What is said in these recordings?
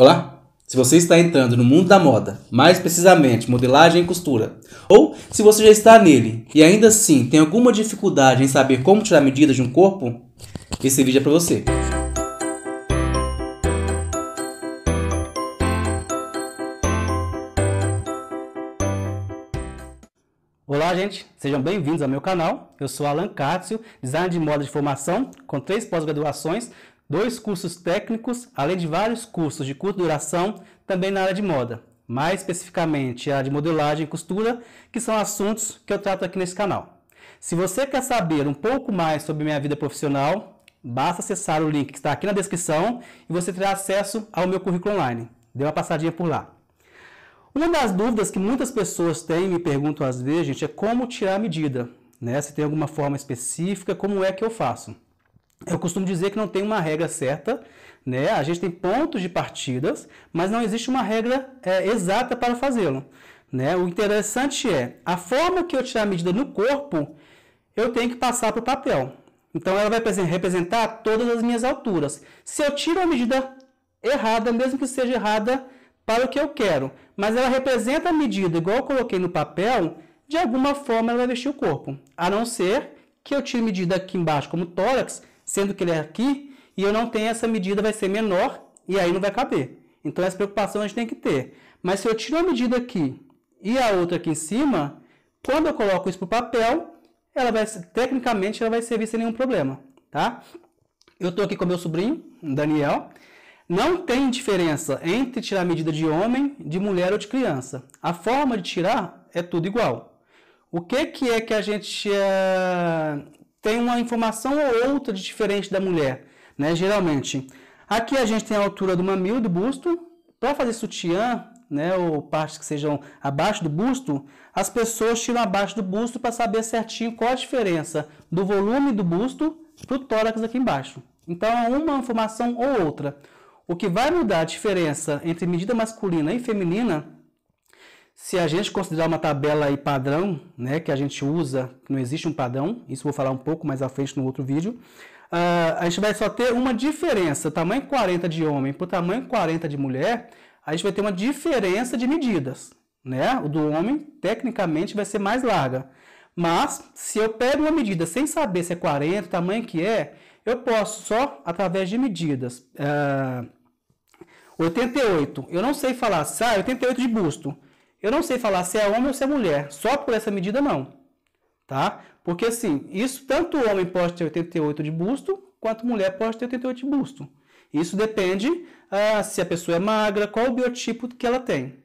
Olá! Se você está entrando no mundo da moda, mais precisamente modelagem e costura, ou se você já está nele e ainda assim tem alguma dificuldade em saber como tirar medidas de um corpo, esse vídeo é para você. Olá, gente! Sejam bem-vindos ao meu canal. Eu sou Alan Cássio, designer de moda de formação, com 3 pós-graduações, 2 cursos técnicos, além de vários cursos de curta duração, também na área de moda. Mais especificamente, a área de modelagem e costura, que são assuntos que eu trato aqui nesse canal. Se você quer saber um pouco mais sobre minha vida profissional, basta acessar o link que está aqui na descrição e você terá acesso ao meu currículo online. Dê uma passadinha por lá. Uma das dúvidas que muitas pessoas têm e me perguntam às vezes, gente, é como tirar a medida, né? Se tem alguma forma específica, como é que eu faço? Eu costumo dizer que não tem uma regra certa, né? A gente tem pontos de partidas, mas não existe uma regra exata para fazê-lo, né? O interessante é, a forma que eu tirar a medida no corpo, eu tenho que passar para o papel. Então ela vai representar todas as minhas alturas. Se eu tiro a medida errada, mesmo que seja errada para o que eu quero, mas ela representa a medida igual eu coloquei no papel, de alguma forma ela vai vestir o corpo. A não ser que eu tire medida aqui embaixo como tórax, sendo que ele é aqui, e eu não tenho essa medida, vai ser menor, e aí não vai caber. Então essa preocupação a gente tem que ter. Mas se eu tiro a medida aqui e a outra aqui em cima, quando eu coloco isso para o papel, ela vai, tecnicamente ela vai servir sem nenhum problema, tá? Eu estou aqui com meu sobrinho, Daniel. Não tem diferença entre tirar a medida de homem, de mulher ou de criança. A forma de tirar é tudo igual. O que é que a gente tem uma informação ou outra de diferente da mulher, né? Geralmente, aqui a gente tem a altura do mamilo e do busto. Para fazer sutiã, né, ou partes que sejam abaixo do busto, as pessoas tiram abaixo do busto para saber certinho qual a diferença do volume do busto para o tórax aqui embaixo. Então, é uma informação ou outra. O que vai mudar a diferença entre medida masculina e feminina, se a gente considerar uma tabela aí padrão, né, que a gente usa, não existe um padrão, isso eu vou falar um pouco mais à frente no outro vídeo, a gente vai só ter uma diferença, tamanho 40 de homem para o tamanho 40 de mulher, a gente vai ter uma diferença de medidas, né? O do homem, tecnicamente, vai ser mais larga. Mas, se eu pego uma medida sem saber se é 40, o tamanho que é, eu posso só, através de medidas, 88, eu não sei falar se é 88 de busto. Eu não sei falar se é homem ou se é mulher. Só por essa medida, não. Tá? Porque, assim, isso tanto o homem pode ter 88 de busto, quanto mulher pode ter 88 de busto. Isso depende se a pessoa é magra, qual o biotipo que ela tem.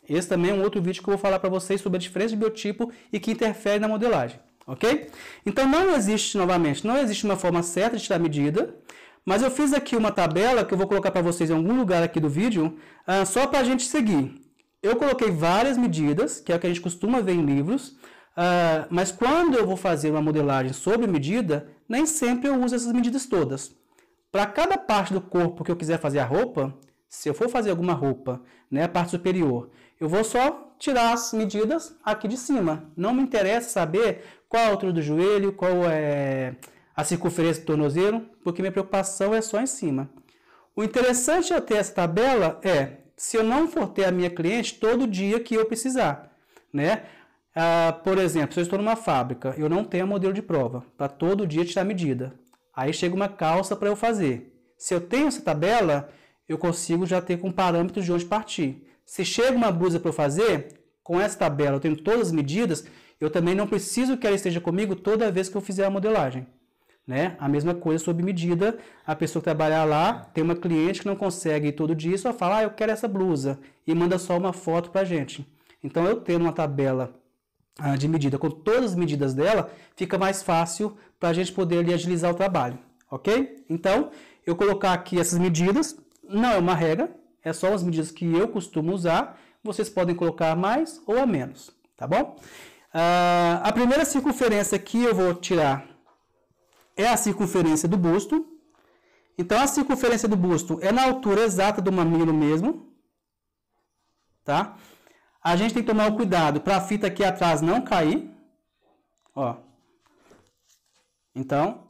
Esse também é um outro vídeo que eu vou falar para vocês sobre a diferença de biotipo e que interfere na modelagem. Ok? Então, não existe, novamente, não existe uma forma certa de tirar a medida. Mas eu fiz aqui uma tabela que eu vou colocar para vocês em algum lugar aqui do vídeo, só para a gente seguir. Eu coloquei várias medidas, que é o que a gente costuma ver em livros, mas quando eu vou fazer uma modelagem sobre medida, nem sempre eu uso essas medidas todas. Para cada parte do corpo que eu quiser fazer a roupa, se eu for fazer alguma roupa, né, a parte superior, eu vou só tirar as medidas aqui de cima. Não me interessa saber qual a altura do joelho, qual é a circunferência do tornozelo, porque minha preocupação é só em cima. O interessante de ter essa tabela é, se eu não for ter a minha cliente todo dia que eu precisar, né? Por exemplo, se eu estou numa fábrica, eu não tenho modelo de prova, para todo dia tirar medida. Aí chega uma calça para eu fazer. Se eu tenho essa tabela, eu consigo já ter com parâmetros de onde partir. Se chega uma blusa para eu fazer, com essa tabela eu tenho todas as medidas, eu também não preciso que ela esteja comigo toda vez que eu fizer a modelagem. Né? A mesma coisa sob medida, a pessoa que trabalhar lá, tem uma cliente que não consegue ir todo dia, só fala, eu quero essa blusa, e manda só uma foto pra gente. Então, eu tendo uma tabela de medida com todas as medidas dela, fica mais fácil para a gente poder ali agilizar o trabalho, ok? Então, eu colocar aqui essas medidas, não é uma regra, é só as medidas que eu costumo usar, vocês podem colocar mais ou a menos, tá bom? A primeira circunferência que eu vou tirar é a circunferência do busto. Então, a circunferência do busto é na altura exata do mamilo mesmo. Tá? A gente tem que tomar o cuidado para a fita aqui atrás não cair. Ó. Então,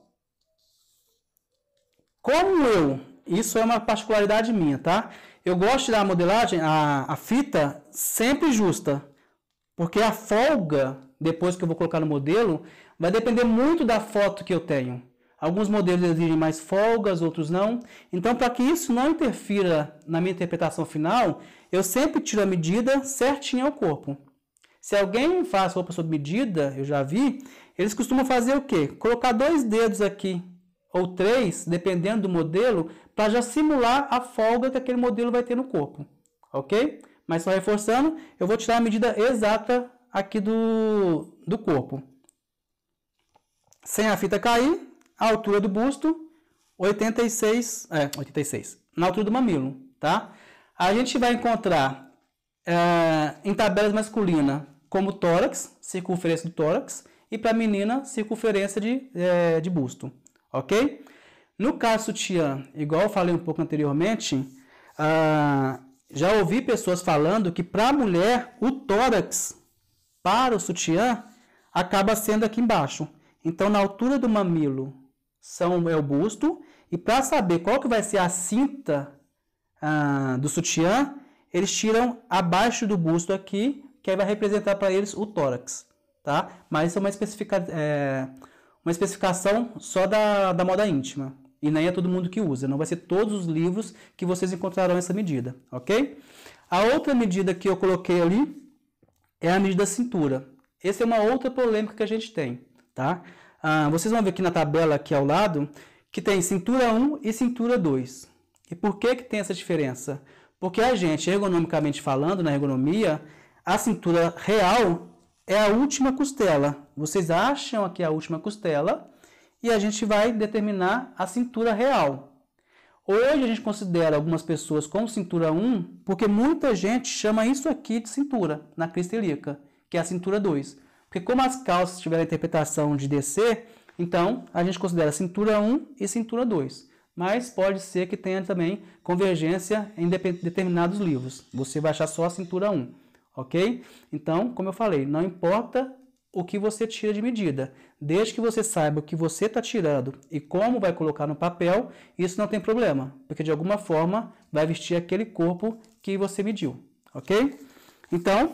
como isso é uma particularidade minha, tá? Eu gosto de tirar a modelagem, a fita, sempre justa. Porque a folga, depois que eu vou colocar no modelo, vai depender muito da foto que eu tenho. Alguns modelos exigem mais folgas, outros não. Então, para que isso não interfira na minha interpretação final, eu sempre tiro a medida certinha ao corpo. Se alguém faz roupa sob medida, eu já vi, eles costumam fazer o quê? Colocar 2 dedos aqui, ou 3, dependendo do modelo, para já simular a folga que aquele modelo vai ter no corpo. Ok? Mas só reforçando, eu vou tirar a medida exata aqui do corpo. Sem a fita cair, a altura do busto, 86, na altura do mamilo, tá? A gente vai encontrar em tabelas masculinas como tórax, circunferência do tórax, e para menina, circunferência de busto, ok? No caso sutiã, igual eu falei um pouco anteriormente, já ouvi pessoas falando que para a mulher, o tórax para o sutiã acaba sendo aqui embaixo. Então, na altura do mamilo é o busto, e para saber qual que vai ser a cinta do sutiã, eles tiram abaixo do busto aqui, que aí vai representar para eles o tórax, tá? Mas isso é uma especificação só da moda íntima, e nem é todo mundo que usa, não vai ser todos os livros que vocês encontrarão essa medida, ok? A outra medida que eu coloquei ali é a medida da cintura. Essa é uma outra polêmica que a gente tem, tá? Vocês vão ver aqui na tabela aqui ao lado que tem cintura 1 e cintura 2. E por que tem essa diferença? Porque a gente, ergonomicamente falando, na ergonomia, a cintura real é a última costela. Vocês acham aqui a última costela e a gente vai determinar a cintura real. Hoje a gente considera algumas pessoas como cintura 1 porque muita gente chama isso aqui de cintura, na crista ilíaca, que é a cintura 2. Porque como as calças tiveram a interpretação de descer, então a gente considera cintura 1 e cintura 2. Mas pode ser que tenha também convergência em determinados livros. Você vai achar só a cintura 1, ok? Então, como eu falei, não importa o que você tira de medida. Desde que você saiba o que você está tirando e como vai colocar no papel, isso não tem problema. Porque de alguma forma vai vestir aquele corpo que você mediu, ok? Então,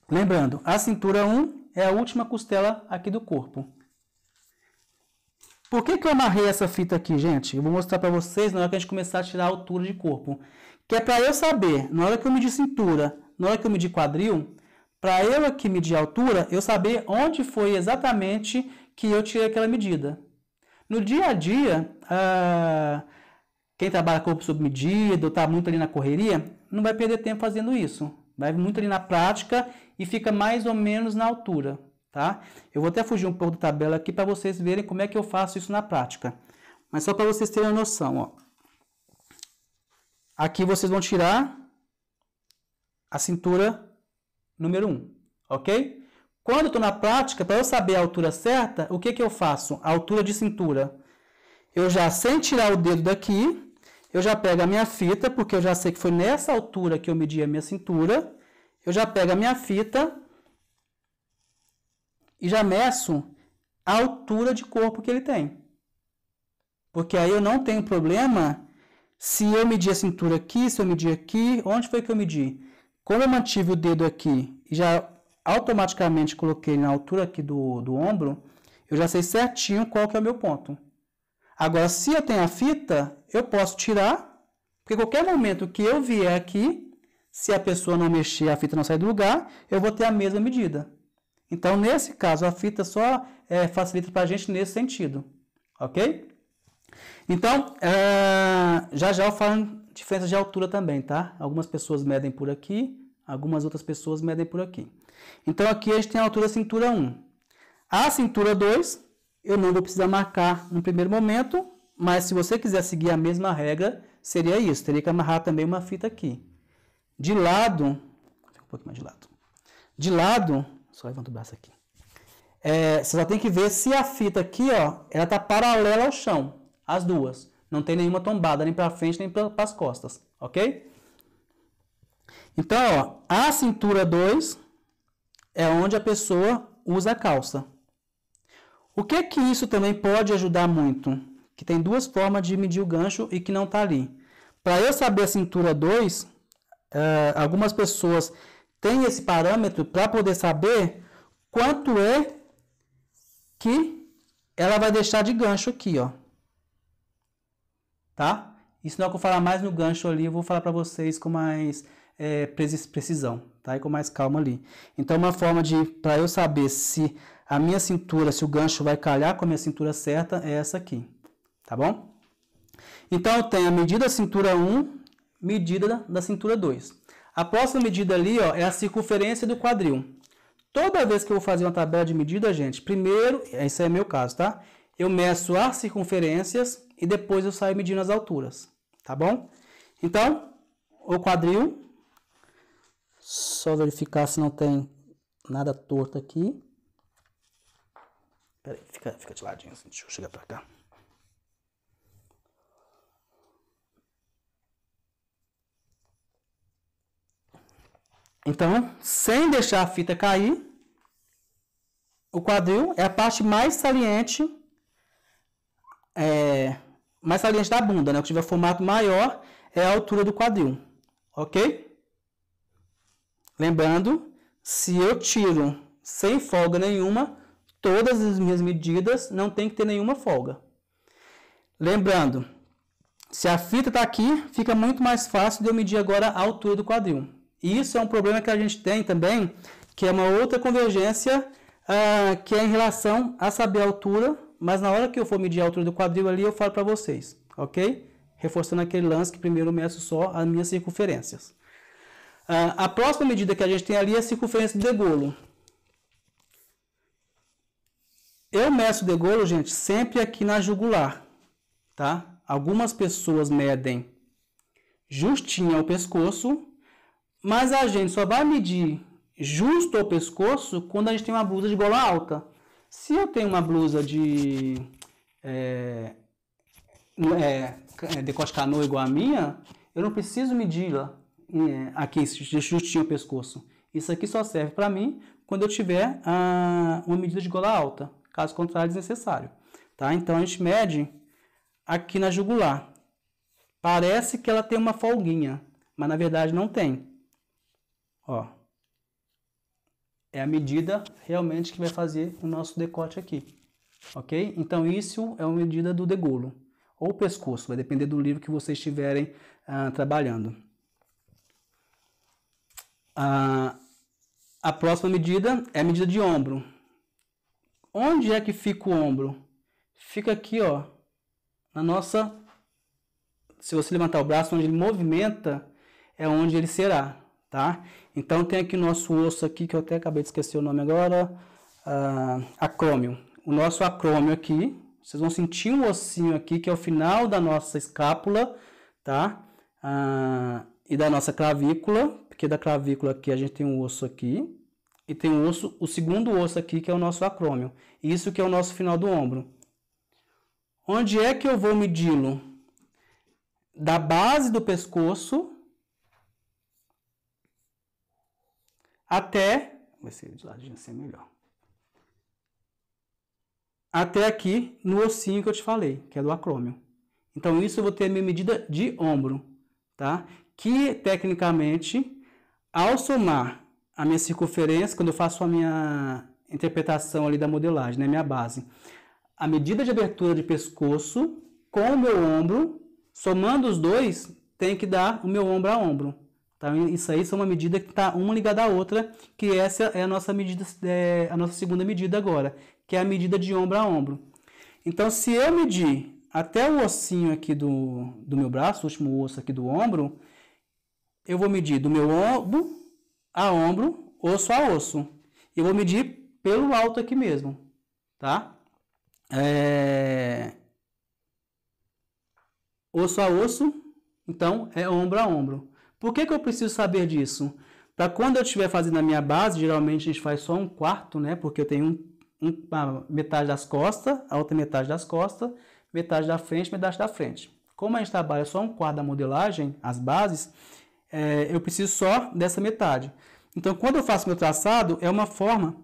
lembrando, a cintura 1 é a última costela aqui do corpo. Por que eu amarrei essa fita aqui, gente? Eu vou mostrar para vocês na hora que a gente começar a tirar a altura de corpo. Que é para eu saber, na hora que eu medir cintura, na hora que eu medir quadril, para eu aqui medir a altura, eu saber onde foi exatamente que eu tirei aquela medida. No dia a dia, quem trabalha corpo sob medida ou está muito ali na correria, não vai perder tempo fazendo isso. Vai muito ali na prática e fica mais ou menos na altura, tá? Eu vou até fugir um pouco da tabela aqui para vocês verem como é que eu faço isso na prática. Mas só para vocês terem uma noção, ó. Aqui vocês vão tirar a cintura número 1, ok? Quando eu estou na prática, para eu saber a altura certa, o que eu faço? A altura de cintura. Eu já, sem tirar o dedo daqui, eu já pego a minha fita, porque eu já sei que foi nessa altura que eu medi a minha cintura. Eu já pego a minha fita e já meço a altura de corpo que ele tem. Porque aí eu não tenho problema se eu medir a cintura aqui, se eu medir aqui, onde foi que eu medi? Como eu mantive o dedo aqui e já automaticamente coloquei na altura aqui do ombro, eu já sei certinho qual que é o meu ponto. Agora, se eu tenho a fita, eu posso tirar, porque qualquer momento que eu vier aqui, se a pessoa não mexer, a fita não sair do lugar, eu vou ter a mesma medida. Então, nesse caso, a fita só facilita para a gente nesse sentido, ok? Então, já eu falo diferença de altura também, tá? Algumas pessoas medem por aqui, algumas outras pessoas medem por aqui. Então, aqui a gente tem a altura da cintura 1. A cintura 2, eu não vou precisar marcar no primeiro momento, mas se você quiser seguir a mesma regra, seria isso. Teria que amarrar também uma fita aqui. De lado, um pouquinho mais de lado. De lado, só levanta o braço aqui. Você só tem que ver se a fita aqui, ó, ela está paralela ao chão, as duas. Não tem nenhuma tombada, nem para frente, nem para as costas, ok? Então, ó, a cintura 2 é onde a pessoa usa a calça. O que isso também pode ajudar muito? Que tem duas formas de medir o gancho e que não está ali. Para eu saber a cintura 2, algumas pessoas têm esse parâmetro para poder saber quanto é que ela vai deixar de gancho aqui, ó. Tá? Isso não é o que eu vou falar mais no gancho ali, eu vou falar para vocês com mais precisão, tá? E com mais calma ali. Então, uma forma para eu saber se a minha cintura, se o gancho vai calhar com a minha cintura certa, é essa aqui, tá bom? Então, eu tenho a medida da cintura 1, medida da cintura 2. A próxima medida ali, ó, é a circunferência do quadril. Toda vez que eu vou fazer uma tabela de medida, gente, primeiro, esse é meu caso, tá? Eu meço as circunferências e depois eu saio medindo as alturas, tá bom? Então, o quadril, só verificar se não tem nada torto aqui. Peraí, fica de ladinho assim, deixa eu chegar pra cá. Então, sem deixar a fita cair, o quadril é a parte mais saliente, da bunda, né? O que tiver formato maior é a altura do quadril, ok? Lembrando, se eu tiro sem folga nenhuma, todas as minhas medidas não tem que ter nenhuma folga. Lembrando, se a fita está aqui, fica muito mais fácil de eu medir agora a altura do quadril. E isso é um problema que a gente tem também, que é uma outra convergência, que é em relação a saber a altura, mas na hora que eu for medir a altura do quadril ali, eu falo para vocês, ok? Reforçando aquele lance que primeiro eu meço só as minhas circunferências. A próxima medida que a gente tem ali é a circunferência do degolo. Eu meço o degolo, gente, sempre aqui na jugular, tá? Algumas pessoas medem justinho ao pescoço, mas a gente só vai medir justo ao pescoço quando a gente tem uma blusa de gola alta. Se eu tenho uma blusa de decote canoa igual a minha, eu não preciso medi-la aqui, justinho ao pescoço. Isso aqui só serve para mim quando eu tiver uma medida de gola alta. Caso contrário, é desnecessário. Tá? Então, a gente mede aqui na jugular. Parece que ela tem uma folguinha, mas na verdade não tem. Ó. É a medida realmente que vai fazer o nosso decote aqui. Ok? Então, isso é uma medida do degolo. Ou pescoço, vai depender do livro que vocês estiverem trabalhando. A próxima medida é a medida de ombro. Onde é que fica o ombro? Fica aqui, ó, na nossa... Se você levantar o braço, onde ele movimenta, é onde ele será, tá? Então, tem aqui o nosso osso aqui, que eu até acabei de esquecer o nome agora, acrômio. O nosso acrômio aqui, vocês vão sentir um ossinho aqui, que é o final da nossa escápula, tá? E da nossa clavícula, porque da clavícula aqui a gente tem um osso aqui, e tem um osso, o segundo osso aqui, que é o nosso acrômio. Isso que é o nosso final do ombro. Onde é que eu vou medi-lo? Da base do pescoço até... Vai ser de ladinho assim melhor. Até aqui no ossinho que eu te falei, que é do acrômio. Então, isso eu vou ter a minha medida de ombro, tá? Que, tecnicamente, ao somar a minha circunferência, quando eu faço a minha interpretação ali da modelagem, né, minha base, a medida de abertura de pescoço com o meu ombro, somando os dois, tem que dar o meu ombro a ombro. Tá? Isso aí são uma medida que está uma ligada à outra, que essa é a nossa medida, a nossa segunda medida agora, que é a medida de ombro a ombro. Então, se eu medir até o ossinho aqui do meu braço, o último osso aqui do ombro, eu vou medir do meu ombro a ombro, osso a osso. Eu vou medir pelo alto aqui mesmo, tá? Osso a osso, então é ombro a ombro. Por que que eu preciso saber disso? Para quando eu estiver fazendo a minha base, geralmente a gente faz só um quarto, né? Porque eu tenho a metade das costas, a outra metade das costas, metade da frente, metade da frente. Como a gente trabalha só um quarto da modelagem, as bases, eu preciso só dessa metade. Então, quando eu faço meu traçado, é uma forma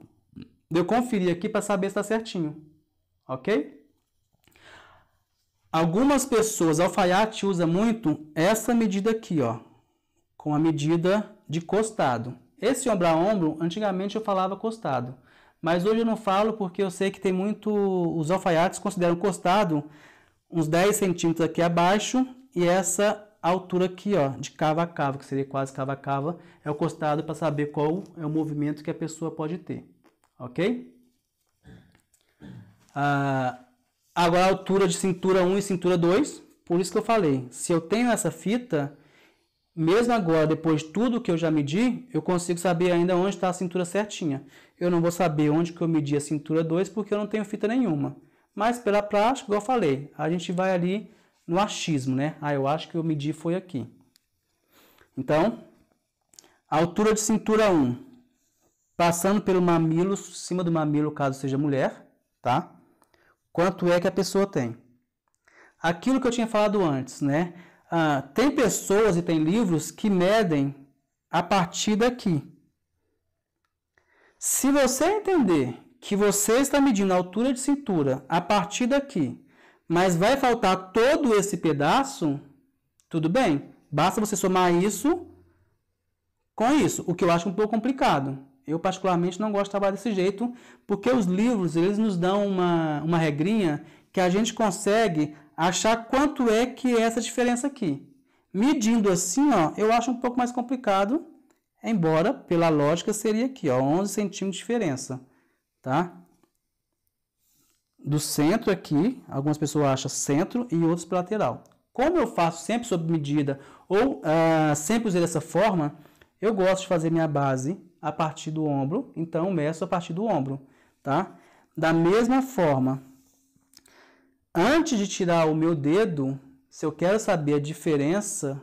de eu conferir aqui para saber se está certinho. Ok? Algumas pessoas, alfaiate usa muito essa medida aqui, ó, com a medida de costado. Esse ombro a ombro, antigamente eu falava costado, mas hoje eu não falo porque eu sei que tem muito, os alfaiates consideram costado uns 10 centímetros aqui abaixo e essa altura aqui, ó, de cava a cava, que seria quase cava a cava, é o costado para saber qual é o movimento que a pessoa pode ter, ok? Agora a altura de cintura 1 e cintura 2, por isso que eu falei, se eu tenho essa fita, mesmo agora, depois de tudo que eu já medi, eu consigo saber ainda onde está a cintura certinha. Eu não vou saber onde que eu medi a cintura 2 porque eu não tenho fita nenhuma. Mas pela prática, igual eu falei, a gente vai ali no achismo, né? Eu acho que eu medi foi aqui. Então, a altura de cintura 1, passando pelo mamilo, cima do mamilo, caso seja mulher, tá? Quanto é que a pessoa tem? Aquilo que eu tinha falado antes, né? Tem pessoas e tem livros que medem a partir daqui. Se você entender que você está medindo a altura de cintura a partir daqui, mas vai faltar todo esse pedaço, tudo bem. Basta você somar isso com isso, o que eu acho um pouco complicado. Eu particularmente não gosto de trabalhar desse jeito, porque os livros eles nos dão uma regrinha que a gente consegue achar quanto é que é essa diferença aqui. Medindo assim, ó, eu acho um pouco mais complicado, embora pela lógica seria aqui, ó, 11 centímetros de diferença, tá? Do centro aqui, algumas pessoas acham centro e outros para lateral. Como eu faço sempre sob medida ou sempre usei dessa forma, eu gosto de fazer minha base a partir do ombro, então meço a partir do ombro, tá? Da mesma forma, antes de tirar o meu dedo, se eu quero saber a diferença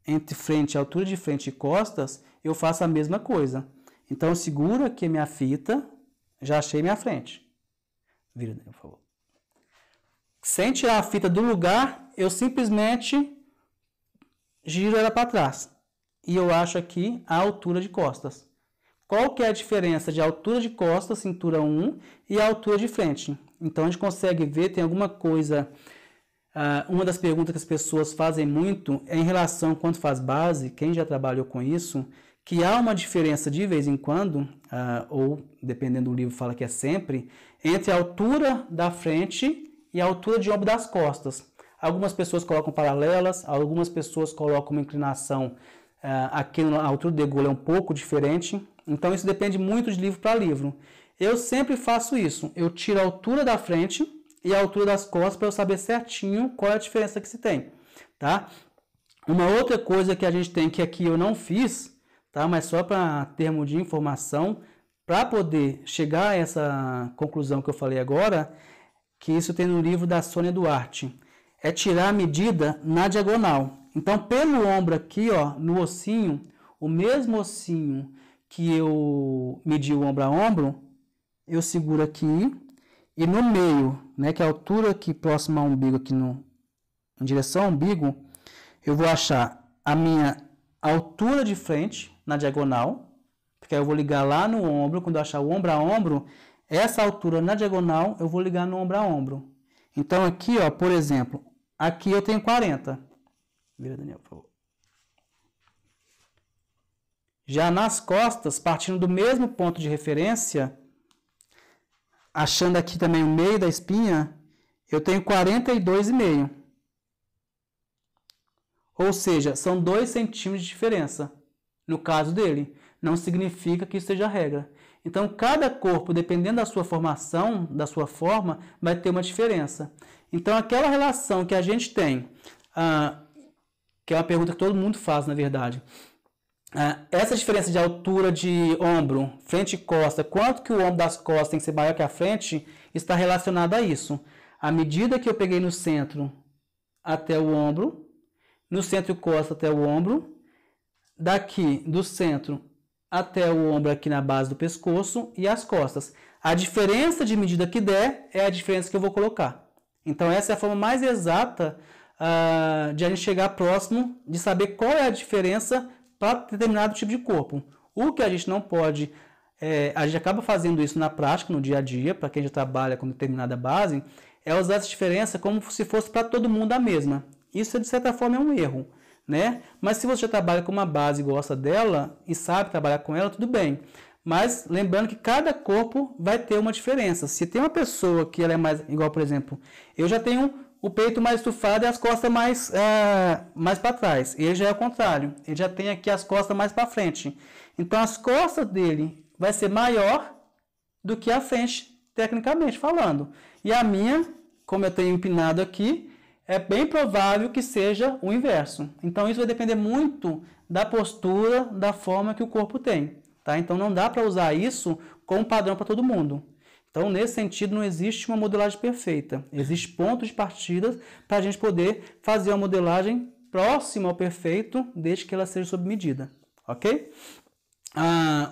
entre frente, altura de frente e costas, eu faço a mesma coisa. Então, eu seguro aqui a minha fita, já achei minha frente. Vira, por favor. Sem tirar a fita do lugar, eu simplesmente giro ela para trás. E eu acho aqui a altura de costas. Qual que é a diferença de altura de costas, cintura 1, e a altura de frente? Então, a gente consegue ver, tem alguma coisa... uma das perguntas que as pessoas fazem muito é em relação quando faz base, quem já trabalhou com isso, que há uma diferença de vez em quando, ou dependendo do livro fala que é sempre, entre a altura da frente e a altura de ombro das costas. Algumas pessoas colocam paralelas, algumas pessoas colocam uma inclinação, aqui na altura do degolo é um pouco diferente, então isso depende muito de livro para livro. Eu sempre faço isso, eu tiro a altura da frente e a altura das costas para eu saber certinho qual é a diferença que se tem, tá? Uma outra coisa que a gente tem que aqui eu não fiz, tá? Mas só para termo de informação, para poder chegar a essa conclusão que eu falei agora, que isso tem no livro da Sônia Duarte, é tirar a medida na diagonal. Então, pelo ombro aqui, ó, no ossinho, o mesmo ossinho que eu medi o ombro a ombro, eu seguro aqui e no meio, né, que é a altura aqui próxima ao umbigo, aqui em direção ao umbigo, eu vou achar a minha altura de frente na diagonal, porque aí eu vou ligar lá no ombro, quando eu achar o ombro a ombro, essa altura na diagonal eu vou ligar no ombro a ombro. Então aqui, ó, por exemplo, aqui eu tenho 40. Vira, Daniel, por favor. Já nas costas, partindo do mesmo ponto de referência, achando aqui também o meio da espinha, eu tenho 42,5. Ou seja, são 2 centímetros de diferença. No caso dele, não significa que isso seja regra. Então, cada corpo, dependendo da sua formação, da sua forma, vai ter uma diferença. Então, aquela relação que a gente tem, que é uma pergunta que todo mundo faz, na verdade, essa diferença de altura de ombro, frente e costa, quanto que o ombro das costas tem que ser maior que a frente, está relacionado a isso. À medida que eu peguei no centro até o ombro, no centro e costa até o ombro, daqui do centro até o ombro aqui na base do pescoço e as costas. A diferença de medida que der é a diferença que eu vou colocar. Então essa é a forma mais exata de a gente chegar próximo de saber qual é a diferença para determinado tipo de corpo. O que a gente não pode, a gente acaba fazendo isso na prática, no dia a dia, para quem já trabalha com determinada base, é usar essa diferença como se fosse para todo mundo a mesma. Isso, de certa forma, é um erro, né? Mas se você já trabalha com uma base e gosta dela e sabe trabalhar com ela, tudo bem. Mas lembrando que cada corpo vai ter uma diferença. Se tem uma pessoa que ela é mais igual, por exemplo, eu já tenho o peito mais estufado e as costas mais para trás. Ele já é o contrário. Ele já tem aqui as costas mais para frente. Então as costas dele vai ser maior do que a frente, tecnicamente falando. E a minha, como eu tenho empinado aqui, é bem provável que seja o inverso. Então isso vai depender muito da postura, da forma que o corpo tem. Tá? Então não dá para usar isso como padrão para todo mundo. Então, nesse sentido, não existe uma modelagem perfeita. Existem pontos de partida para a gente poder fazer uma modelagem próxima ao perfeito, desde que ela seja sob medida. Ok?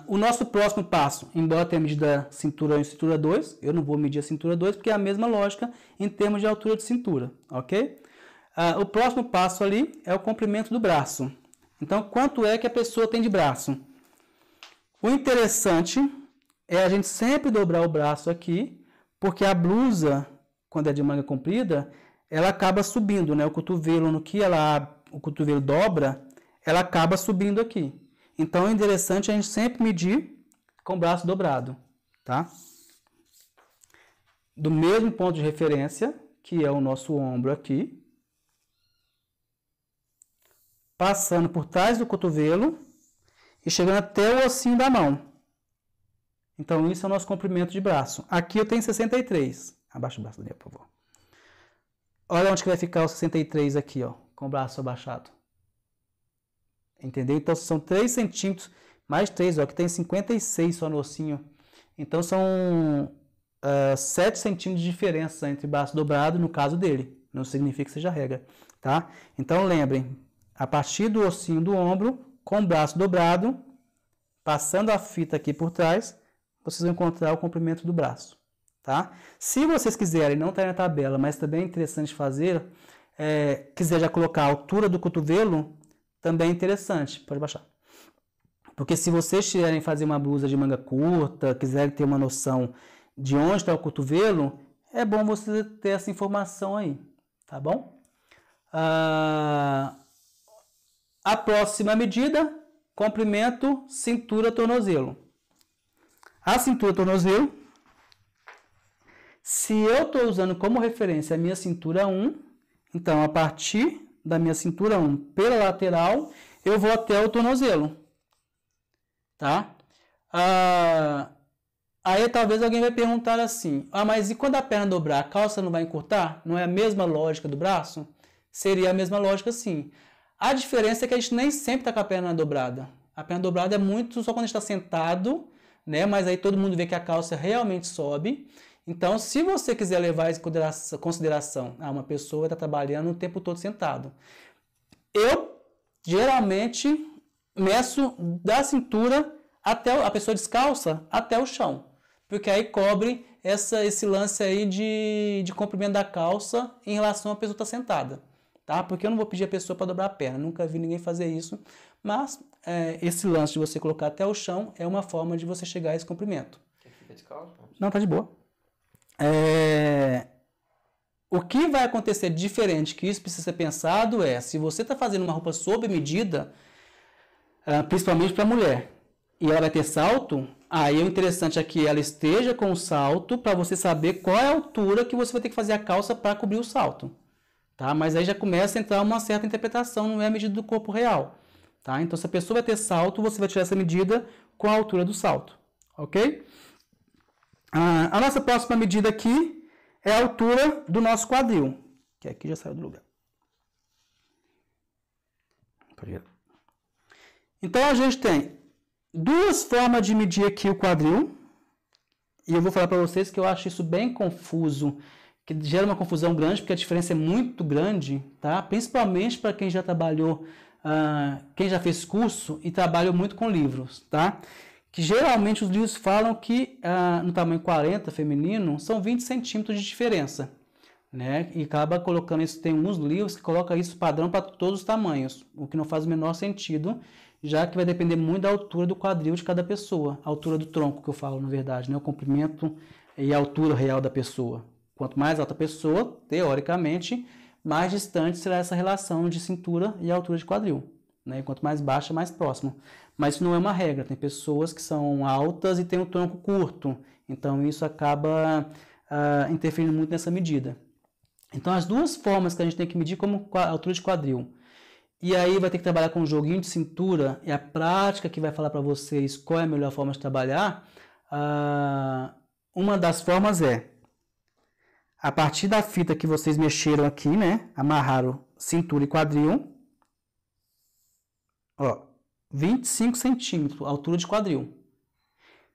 O nosso próximo passo, embora tenha medida cintura 1 e cintura 2, eu não vou medir a cintura 2 porque é a mesma lógica em termos de altura de cintura. Ok? O próximo passo ali é o comprimento do braço. Então, quanto é que a pessoa tem de braço? O interessante é a gente sempre dobrar o braço aqui, porque a blusa, quando é de manga comprida, ela acaba subindo, né? O cotovelo, no que o cotovelo dobra, ela acaba subindo aqui. Então, é interessante a gente sempre medir com o braço dobrado, tá? Do mesmo ponto de referência, que é o nosso ombro aqui, passando por trás do cotovelo e chegando até o ossinho da mão. Então, isso é o nosso comprimento de braço. Aqui eu tenho 63. Abaixa o braço dele, por favor. Olha onde que vai ficar o 63 aqui, ó, com o braço abaixado. Entendeu? Então, são 3 centímetros, mais 3, ó, que tem 56 só no ossinho. Então, são 7 centímetros de diferença entre braço dobrado, no caso dele. Não significa que seja regra, tá? Então, lembrem, a partir do ossinho do ombro, com o braço dobrado, passando a fita aqui por trás, vocês vão encontrar o comprimento do braço, tá? Se vocês quiserem, não está na tabela, mas também é interessante fazer, quiser já colocar a altura do cotovelo, também é interessante, pode baixar. Porque se vocês quiserem fazer uma blusa de manga curta, quiserem ter uma noção de onde está o cotovelo, é bom você ter essa informação aí, tá bom? A próxima medida, comprimento, cintura, tornozelo. A cintura tornozelo, se eu estou usando como referência a minha cintura 1, então a partir da minha cintura 1 pela lateral, eu vou até o tornozelo. Tá? Aí talvez alguém vai perguntar assim, mas e quando a perna dobrar, a calça não vai encurtar? Não é a mesma lógica do braço? Seria a mesma lógica sim. A diferença é que a gente nem sempre está com a perna dobrada. A perna dobrada é muito só quando a gente está sentado, né? Mas aí todo mundo vê que a calça realmente sobe. Então, se você quiser levar isso em consideração, uma pessoa está trabalhando o tempo todo sentado. Eu, geralmente, meço da cintura até a pessoa descalça até o chão. Porque aí cobre esse lance aí de comprimento da calça em relação à pessoa estar sentada. Tá? Porque eu não vou pedir a pessoa para dobrar a perna. Nunca vi ninguém fazer isso. Mas esse lance de você colocar até o chão é uma forma de você chegar a esse comprimento. Quer que fique descalço? Não, tá de boa. O que vai acontecer diferente, que isso precisa ser pensado, se você está fazendo uma roupa sob medida, principalmente para mulher, e ela vai ter salto, aí o interessante é que ela esteja com o salto para você saber qual é a altura que você vai ter que fazer a calça para cobrir o salto. Tá? Mas aí já começa a entrar uma certa interpretação, não é a medida do corpo real. Tá? Então, se a pessoa vai ter salto, você vai tirar essa medida com a altura do salto. Ok? A nossa próxima medida aqui é a altura do nosso quadril, que aqui já saiu do lugar. Então, a gente tem duas formas de medir aqui o quadril. E eu vou falar para vocês que eu acho isso bem confuso, que gera uma confusão grande, porque a diferença é muito grande, tá? Principalmente para quem já trabalhou, quem já fez curso e trabalha muito com livros, tá? Que geralmente os livros falam que no tamanho 40 feminino são 20 centímetros de diferença, né? E acaba colocando isso, tem uns livros que colocam isso padrão para todos os tamanhos, o que não faz o menor sentido, já que vai depender muito da altura do quadril de cada pessoa, a altura do tronco que eu falo, na verdade, né? O comprimento e a altura real da pessoa, Quanto mais alta a pessoa, teoricamente, mais distante será essa relação de cintura e altura de quadril, né? E quanto mais baixa, mais próximo. Mas isso não é uma regra. Tem pessoas que são altas e têm um tronco curto. Então, isso acaba interferindo muito nessa medida. Então, as duas formas que a gente tem que medir como a altura de quadril. E aí vai ter que trabalhar com um joguinho de cintura, e a prática que vai falar para vocês qual é a melhor forma de trabalhar. Uma das formas é, a partir da fita que vocês mexeram aqui, né? Amarraram cintura e quadril. Ó, 25 centímetros, altura de quadril.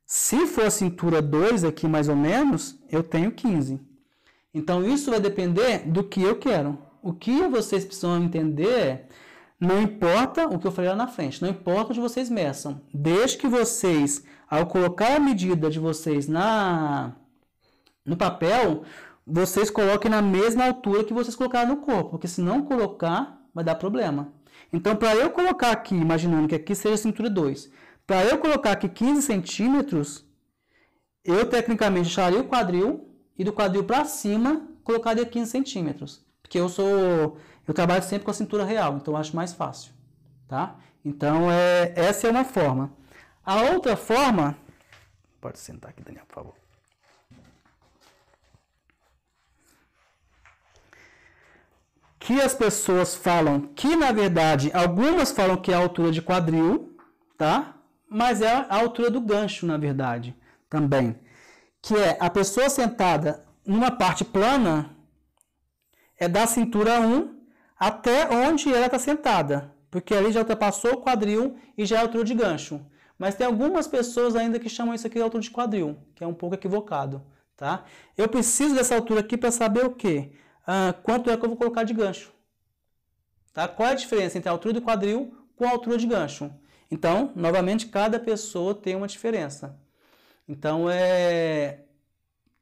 Se for a cintura 2 aqui, mais ou menos, eu tenho 15. Então, isso vai depender do que eu quero. O que vocês precisam entender, não importa o que eu falei lá na frente, não importa onde vocês meçam. Desde que vocês, ao colocar a medida de vocês no papel, vocês coloquem na mesma altura que vocês colocaram no corpo, porque se não colocar, vai dar problema. Então, para eu colocar aqui, imaginando que aqui seja cintura 2, para eu colocar aqui 15 centímetros, eu tecnicamente acharia o quadril e do quadril para cima colocaria 15 centímetros. Porque eu trabalho sempre com a cintura real, então eu acho mais fácil. Tá? Então, essa é uma forma. A outra forma... Pode sentar aqui, Daniel, por favor. Que as pessoas falam que, na verdade, algumas falam que é a altura de quadril, tá? Mas é a altura do gancho, na verdade, também. Que é a pessoa sentada numa parte plana, é da cintura 1 até onde ela está sentada, porque ali já ultrapassou o quadril e já é a altura de gancho. Mas tem algumas pessoas ainda que chamam isso aqui de altura de quadril, que é um pouco equivocado, tá? Eu preciso dessa altura aqui para saber o quê? Quanto é que eu vou colocar de gancho? Tá? Qual é a diferença entre a altura do quadril com a altura de gancho? Então, novamente, cada pessoa tem uma diferença. Então,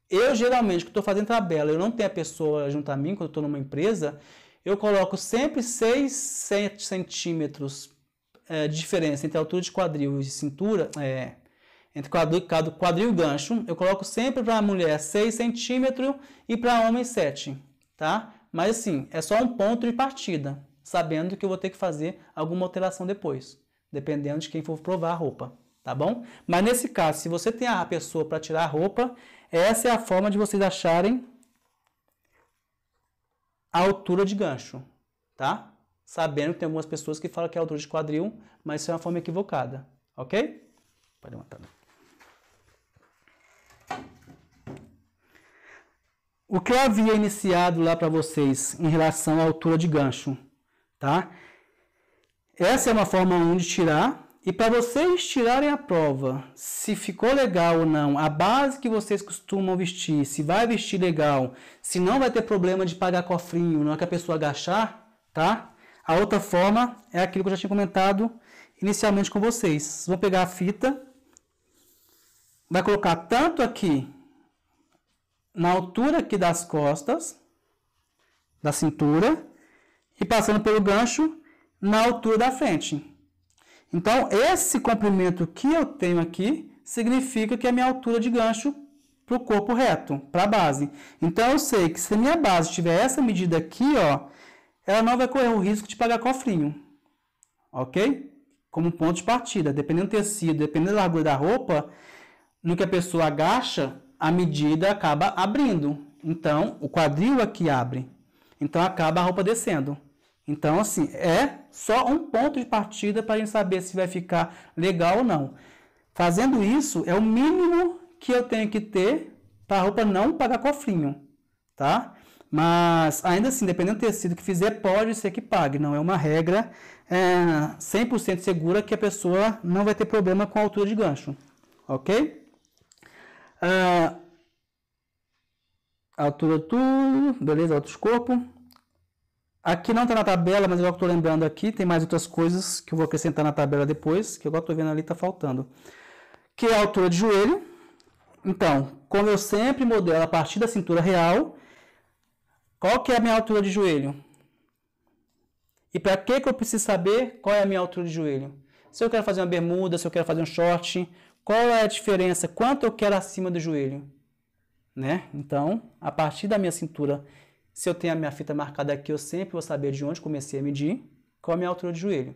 eu geralmente, que estou fazendo tabela, eu não tenho a pessoa junto a mim, quando eu estou numa empresa, eu coloco sempre 6 centímetros de diferença entre a altura de quadril e cintura, entre quadril e gancho. Eu coloco sempre para a mulher 6 centímetros e para homem 7. Tá? Mas assim, é só um ponto de partida, sabendo que eu vou ter que fazer alguma alteração depois, dependendo de quem for provar a roupa, tá bom? Mas nesse caso, se você tem a pessoa para tirar a roupa, essa é a forma de vocês acharem a altura de gancho, tá? Sabendo que tem algumas pessoas que falam que é a altura de quadril, mas isso é uma forma equivocada, ok? Pode levantar. O que eu havia iniciado lá para vocês em relação à altura de gancho, tá? Essa é uma forma 1 de tirar. E para vocês tirarem a prova, se ficou legal ou não, a base que vocês costumam vestir, se vai vestir legal, se não vai ter problema de pagar cofrinho na hora que a pessoa agachar, tá? A outra forma é aquilo que eu já tinha comentado inicialmente com vocês. Vocês vão pegar a fita, vai colocar tanto aqui na altura aqui das costas, da cintura, e passando pelo gancho na altura da frente. Então, esse comprimento que eu tenho aqui significa que é a minha altura de gancho para o corpo reto, para a base. Então, eu sei que se a minha base tiver essa medida aqui, ó, ela não vai correr o risco de pagar cofrinho, ok? Como ponto de partida, dependendo do tecido, dependendo da largura da roupa, no que a pessoa agacha, a medida acaba abrindo. Então, o quadril aqui abre. Então, acaba a roupa descendo. Então, assim, é só um ponto de partida para a gente saber se vai ficar legal ou não. Fazendo isso, é o mínimo que eu tenho que ter para a roupa não pagar cofrinho, tá? Mas, ainda assim, dependendo do tecido que fizer, pode ser que pague. Não é uma regra 100% segura que a pessoa não vai ter problema com a altura de gancho, ok? Altura tudo, beleza, outros corpos. Aqui não está na tabela, mas eu estou lembrando aqui, tem mais outras coisas que eu vou acrescentar na tabela depois, que eu estou vendo ali está faltando. Que é a altura de joelho. Então, como eu sempre modelo a partir da cintura real, qual que é a minha altura de joelho? E para que eu preciso saber qual é a minha altura de joelho? Se eu quero fazer uma bermuda, se eu quero fazer um short, qual é a diferença? Quanto eu quero acima do joelho? né? Então, a partir da minha cintura, se eu tenho a minha fita marcada aqui, eu sempre vou saber de onde comecei a medir, qual a minha altura de joelho,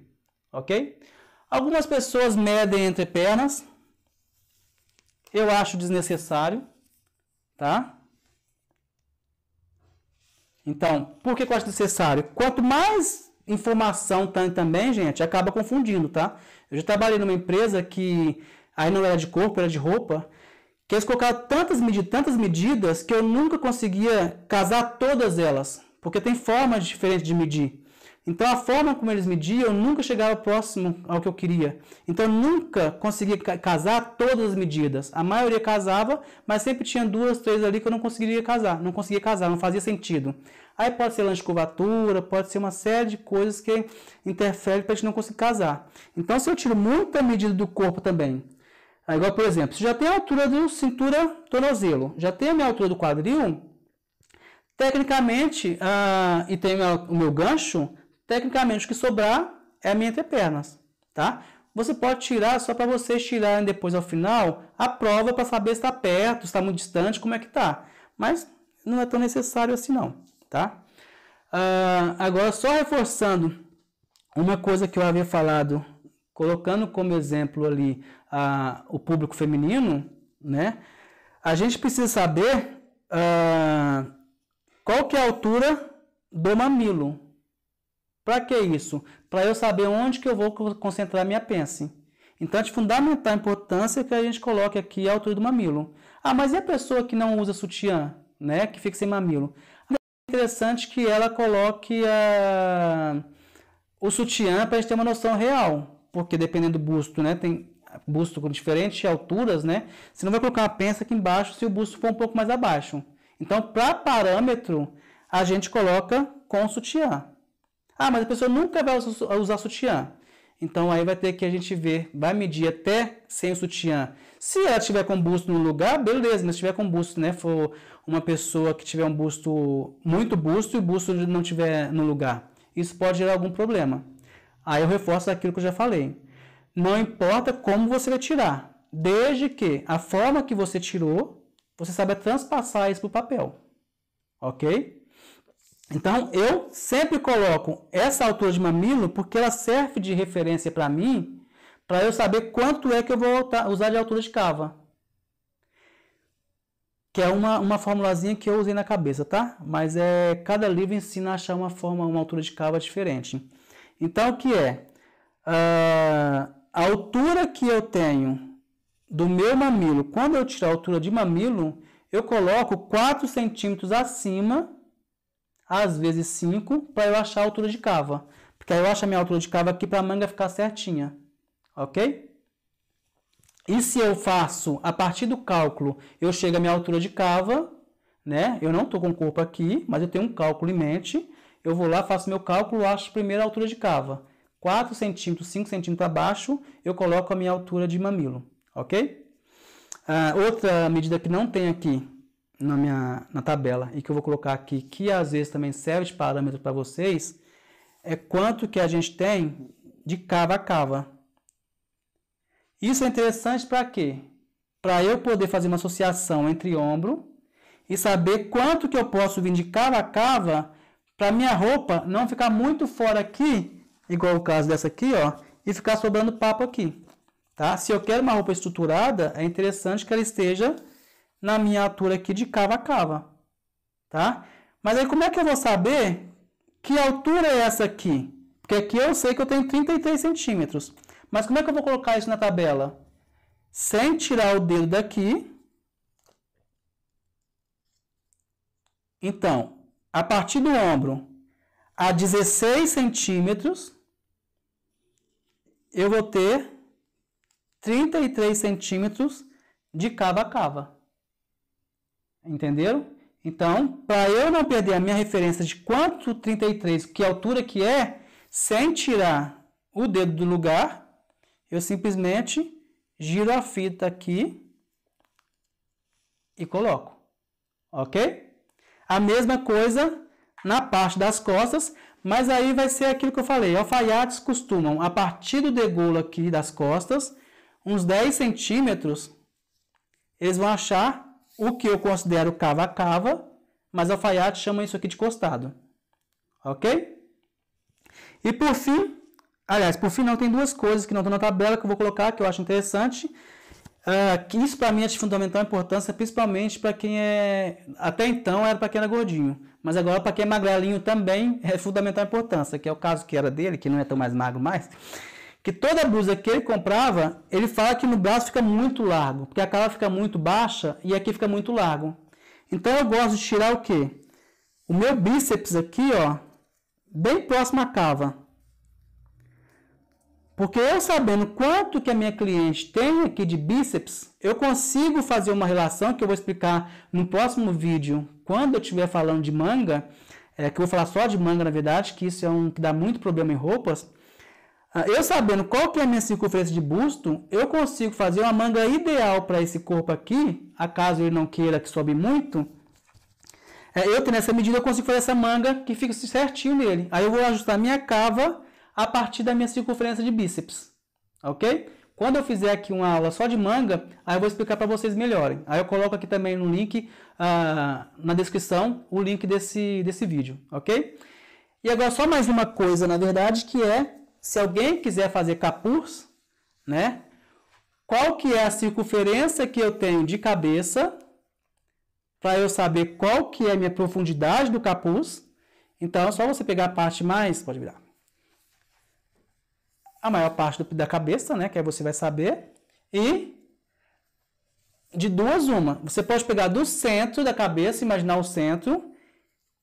ok? Algumas pessoas medem entre pernas, eu acho desnecessário, tá? Então, por que eu acho desnecessário? Quanto mais informação tem também, gente, acaba confundindo, tá? Eu já trabalhei numa empresa que aí não era de corpo, era de roupa, que eles colocaram tantas medidas que eu nunca conseguia casar todas elas, porque tem formas diferentes de medir. Então, a forma como eles mediam, eu nunca chegava próximo ao que eu queria. Então, eu nunca conseguia casar todas as medidas. A maioria casava, mas sempre tinha 2, 3 ali que eu não conseguia casar, não fazia sentido. Aí pode ser lance de curvatura, pode ser uma série de coisas que interferem para a gente não conseguir casar. Então, se eu tiro muita medida do corpo também, igual, por exemplo, se já tem a altura do cintura tornozelo, já tem a minha altura do quadril, tecnicamente, e tem o meu gancho, tecnicamente o que sobrar é a minha entrepernas, tá? Você pode tirar só para vocês tirarem depois ao final a prova para saber se está perto, se está muito distante, como é que tá. Mas não é tão necessário assim não, tá? Agora, só reforçando uma coisa que eu havia falado, colocando como exemplo ali o público feminino, né? A gente precisa saber qual que é a altura do mamilo. Para que isso? Para eu saber onde que eu vou concentrar minha pence. Então, é de fundamental importância que a gente coloque aqui a altura do mamilo. Mas e a pessoa que não usa sutiã, né? Que fica sem mamilo? É interessante que ela coloque o sutiã para a gente ter uma noção real. Porque dependendo do busto, né? Tem busto com diferentes alturas, né? Você não vai colocar uma pence aqui embaixo se o busto for um pouco mais abaixo. Então, para parâmetro, a gente coloca com sutiã. Mas a pessoa nunca vai usar sutiã. Então, aí vai ter que a gente ver, vai medir até sem o sutiã. Se ela tiver com busto no lugar, beleza. Mas se tiver com busto, né, for uma pessoa que tiver um busto, muito busto, e o busto não tiver no lugar, isso pode gerar algum problema. Aí eu reforço aquilo que eu já falei. Não importa como você vai tirar, desde que a forma que você tirou, você saiba transpassar isso para o papel. Ok? Então, eu sempre coloco essa altura de mamilo porque ela serve de referência para mim, para eu saber quanto é que eu vou usar de altura de cava. Que é uma formulazinha que eu usei na cabeça, tá? Mas cada livro ensina a achar uma altura de cava diferente. Então, o que é? A altura que eu tenho do meu mamilo, quando eu tirar a altura de mamilo, eu coloco 4 centímetros acima, às vezes 5, para eu achar a altura de cava. Porque aí eu acho a minha altura de cava aqui para a manga ficar certinha. Ok? E se eu faço, a partir do cálculo, eu chego à minha altura de cava, né? Eu não estou com o corpo aqui, mas eu tenho um cálculo em mente. Eu vou lá, faço meu cálculo, acho primeiro a altura de cava. 4 centímetros, 5 centímetros abaixo, eu coloco a minha altura de mamilo. Ok? Outra medida que não tem aqui na tabela e que eu vou colocar aqui, que às vezes também serve de parâmetro para vocês, é quanto que a gente tem de cava a cava. Isso é interessante para quê? Para eu poder fazer uma associação entre ombro e saber quanto que eu posso vir de cava a cava para minha roupa não ficar muito fora aqui, igual o caso dessa aqui, ó, e ficar sobrando papo aqui. Tá? Se eu quero uma roupa estruturada, é interessante que ela esteja na minha altura aqui de cava a cava. Tá? Mas aí como é que eu vou saber que altura é essa aqui? Porque aqui eu sei que eu tenho 33 centímetros. Mas como é que eu vou colocar isso na tabela? Sem tirar o dedo daqui. Então, a partir do ombro a 16 centímetros, eu vou ter 33 centímetros de cava a cava. Entenderam? Então, para eu não perder a minha referência de quanto 33, que altura que é, sem tirar o dedo do lugar, eu simplesmente giro a fita aqui e coloco. Ok? A mesma coisa na parte das costas, mas aí vai ser aquilo que eu falei. Alfaiates costumam, a partir do degolo aqui das costas, uns 10 centímetros, eles vão achar o que eu considero cava a cava, mas alfaiate chama isso aqui de costado. Ok? E por fim, aliás, por fim não, tem duas coisas que não estão na tabela que eu vou colocar, que eu acho interessante. Que isso para mim é de fundamental importância, principalmente para quem até então era para quem era gordinho, mas agora para quem é magrelinho também é de fundamental importância, que é o caso que era dele, que não é tão mais magro mais, que toda blusa que ele comprava, ele fala que no braço fica muito largo, porque a cava fica muito baixa e aqui fica muito largo. Então eu gosto de tirar o quê? O meu bíceps aqui, ó, bem próximo à cava. Porque eu sabendo quanto que a minha cliente tem aqui de bíceps, eu consigo fazer uma relação que eu vou explicar no próximo vídeo, quando eu estiver falando de manga, que eu vou falar só de manga na verdade, que isso é que dá muito problema em roupas. Eu sabendo qual que é a minha circunferência de busto, eu consigo fazer uma manga ideal para esse corpo aqui, acaso ele não queira que sobe muito. Eu tendo essa medida, eu consigo fazer essa manga que fica certinho nele. Aí eu vou ajustar a minha cava a partir da minha circunferência de bíceps, ok? Quando eu fizer aqui uma aula só de manga, aí eu vou explicar para vocês melhorem. Aí eu coloco aqui também no link, na descrição, o link desse vídeo, ok? E agora só mais uma coisa, na verdade, que se alguém quiser fazer capuz, né? Qual que é a circunferência que eu tenho de cabeça, para eu saber qual que é a minha profundidade do capuz. Então, é só você pegar a parte mais, pode virar, a maior parte da cabeça, né? Que aí você vai saber. E de duas, uma. Você pode pegar do centro da cabeça, imaginar o centro.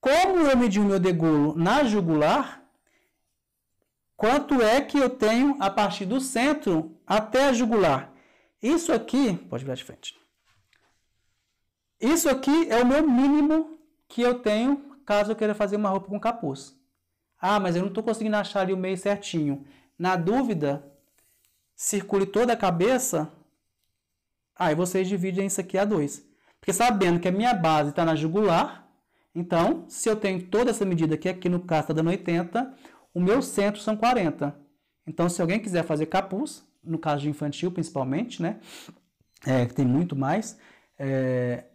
Como eu medi o meu degolo na jugular, quanto é que eu tenho a partir do centro até a jugular? Isso aqui, pode virar de frente. Isso aqui é o meu mínimo que eu tenho caso eu queira fazer uma roupa com capuz. Ah, mas eu não estou conseguindo achar ali o meio certinho. Na dúvida, circule toda a cabeça. Aí vocês dividem isso aqui a 2. Porque sabendo que a minha base está na jugular, então, se eu tenho toda essa medida aqui no caso está dando 80, o meu centro são 40. Então, se alguém quiser fazer capuz, no caso de infantil principalmente, né? Que tem muito mais, é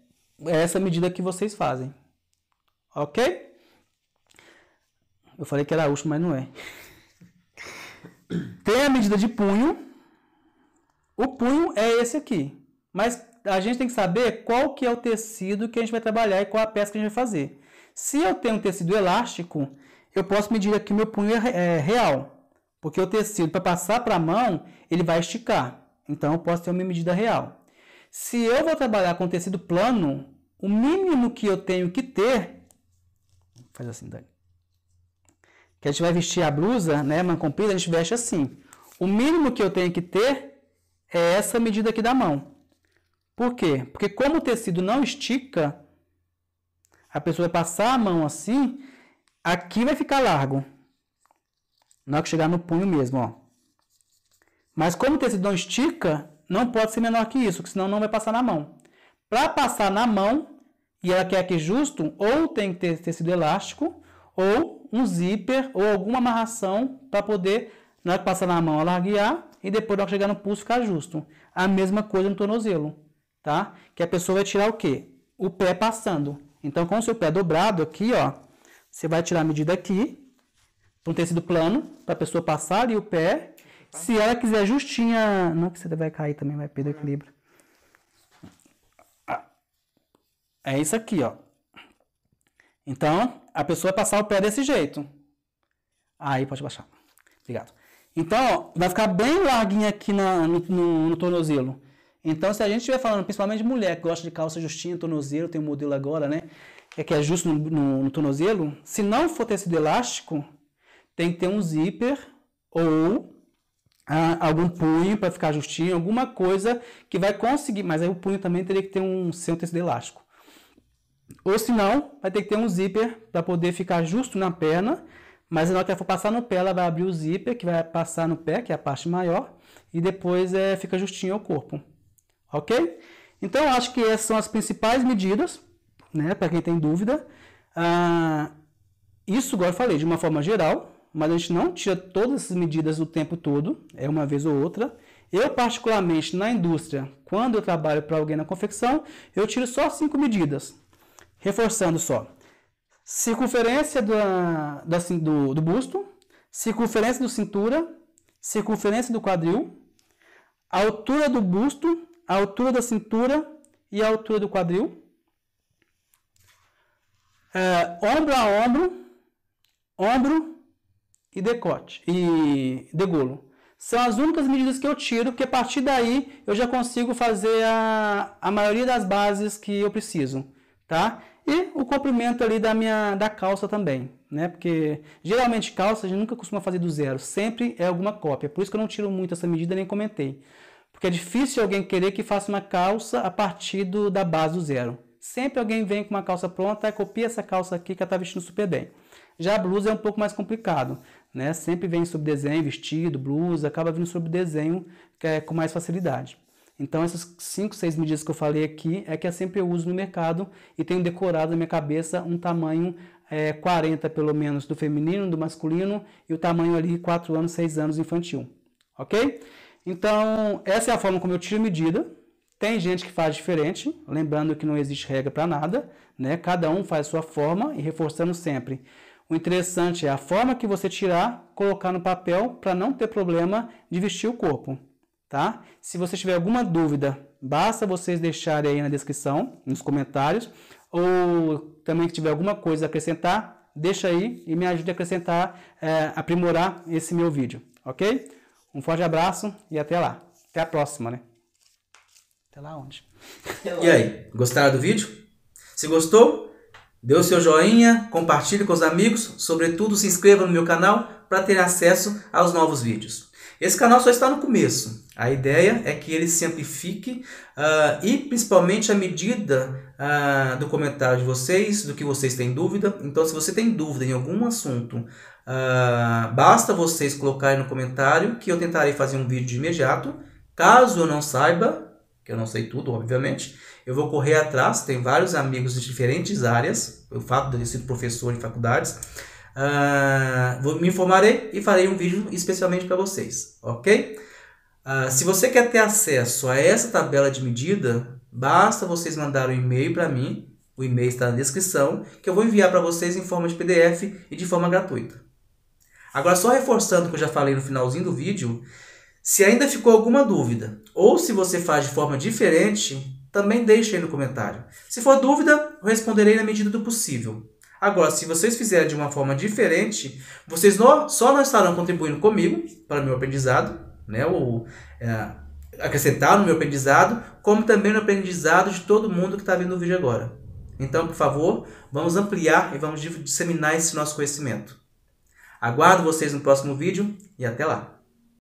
essa medida que vocês fazem. Ok? Eu falei que era a última, mas não é. Tem a medida de punho. O punho é esse aqui. Mas a gente tem que saber qual que é o tecido que a gente vai trabalhar e qual a peça que a gente vai fazer. Se eu tenho um tecido elástico, eu posso medir aqui o meu punho real. Porque o tecido, para passar para a mão, ele vai esticar. Então, eu posso ter uma medida real. Se eu vou trabalhar com tecido plano, o mínimo que eu tenho que ter... Faz assim, Dani. Que a gente vai vestir a blusa, né, manga comprida, a gente veste assim. O mínimo que eu tenho que ter é essa medida aqui da mão. Por quê? Porque como o tecido não estica, a pessoa vai passar a mão assim, aqui vai ficar largo. Na hora que chegar no punho mesmo, ó. Mas como o tecido não estica, não pode ser menor que isso, porque senão não vai passar na mão. Para passar na mão, e ela quer aqui justo, ou tem que ter tecido elástico, ou um zíper, ou alguma amarração, para poder, na hora que passar na mão, alarguear, e depois, na hora que chegar no pulso, ficar justo. A mesma coisa no tornozelo, tá? Que a pessoa vai tirar o quê? O pé passando. Então, com o seu pé dobrado aqui, ó, você vai tirar a medida aqui, para um tecido plano, para a pessoa passar ali o pé. Se ela quiser justinha... Não, que você vai cair também, vai perder o equilíbrio. É isso aqui, ó. Então, a pessoa vai passar o pé desse jeito. Aí, pode baixar. Obrigado. Então, ó, vai ficar bem larguinho aqui no tornozelo. Então, se a gente estiver falando, principalmente de mulher que gosta de calça justinha, tornozelo, tem um modelo agora, né? Que é justo no tornozelo. Se não for tecido elástico, tem que ter um zíper ou algum punho para ficar justinho, alguma coisa que vai conseguir. Mas aí o punho também teria que ter um tecido elástico. Ou se não, vai ter que ter um zíper para poder ficar justo na perna. Mas na hora que ela for passar no pé, ela vai abrir o zíper, que vai passar no pé, que é a parte maior. E depois fica justinho ao corpo. Ok? Então, eu acho que essas são as principais medidas, né, para quem tem dúvida. Isso, igual eu falei, de uma forma geral, mas a gente não tira todas essas medidas o tempo todo, é uma vez ou outra. Eu, particularmente, na indústria, quando eu trabalho para alguém na confecção, eu tiro só 5 medidas. Reforçando só. Circunferência do busto, circunferência do cintura, circunferência do quadril, a altura do busto, a altura da cintura e a altura do quadril, ombro a ombro, ombro e decote e degolo. São as únicas medidas que eu tiro, porque a partir daí eu já consigo fazer a maioria das bases que eu preciso, tá? E o comprimento ali da calça também, né? Porque geralmente calça a gente nunca costuma fazer do zero, sempre é alguma cópia. Por isso que eu não tiro muito essa medida, nem comentei. Porque é difícil alguém querer que faça uma calça a partir da base do zero. Sempre alguém vem com uma calça pronta e copia essa calça aqui que ela está vestindo super bem. Já a blusa é um pouco mais complicado, né? Sempre vem sob desenho, vestido, blusa, acaba vindo sob desenho com mais facilidade. Então essas 5, 6 medidas que eu falei aqui é que eu sempre uso no mercado e tenho decorado na minha cabeça um tamanho 40 pelo menos do feminino, do masculino e o tamanho ali 4 anos, 6 anos infantil, ok? Então essa é a forma como eu tiro medida. Tem gente que faz diferente, lembrando que não existe regra para nada, né? Cada um faz a sua forma e reforçando sempre. O interessante é a forma que você tirar, colocar no papel para não ter problema de vestir o corpo, tá? Se você tiver alguma dúvida, basta vocês deixarem aí na descrição, nos comentários, ou também que tiver alguma coisa a acrescentar, deixa aí e me ajude a acrescentar, aprimorar esse meu vídeo, ok? Um forte abraço e até lá. Até a próxima, né? Até lá onde? E aí, gostaram do vídeo? Se gostou, dê o seu joinha, compartilhe com os amigos, sobretudo se inscreva no meu canal para ter acesso aos novos vídeos. Esse canal só está no começo. A ideia é que ele se amplifique e principalmente à medida do comentário de vocês, do que vocês têm dúvida. Então, se você tem dúvida em algum assunto, basta vocês colocarem no comentário que eu tentarei fazer um vídeo de imediato. Caso eu não saiba, que eu não sei tudo, obviamente, eu vou correr atrás. Tem vários amigos de diferentes áreas, o fato de eu ter sido professor em faculdades. Me informarei e farei um vídeo especialmente para vocês, ok? Se você quer ter acesso a essa tabela de medida, basta vocês mandarem um e-mail para mim, o e-mail está na descrição, que eu vou enviar para vocês em forma de PDF e de forma gratuita. Agora, só reforçando o que eu já falei no finalzinho do vídeo, se ainda ficou alguma dúvida, ou se você faz de forma diferente, também deixe aí no comentário. Se for dúvida, eu responderei na medida do possível. Agora, se vocês fizerem de uma forma diferente, vocês só não estarão contribuindo comigo para o meu aprendizado, né, ou acrescentar no meu aprendizado, como também no aprendizado de todo mundo que está vendo o vídeo agora. Então, por favor, vamos ampliar e vamos disseminar esse nosso conhecimento. Aguardo vocês no próximo vídeo e até lá!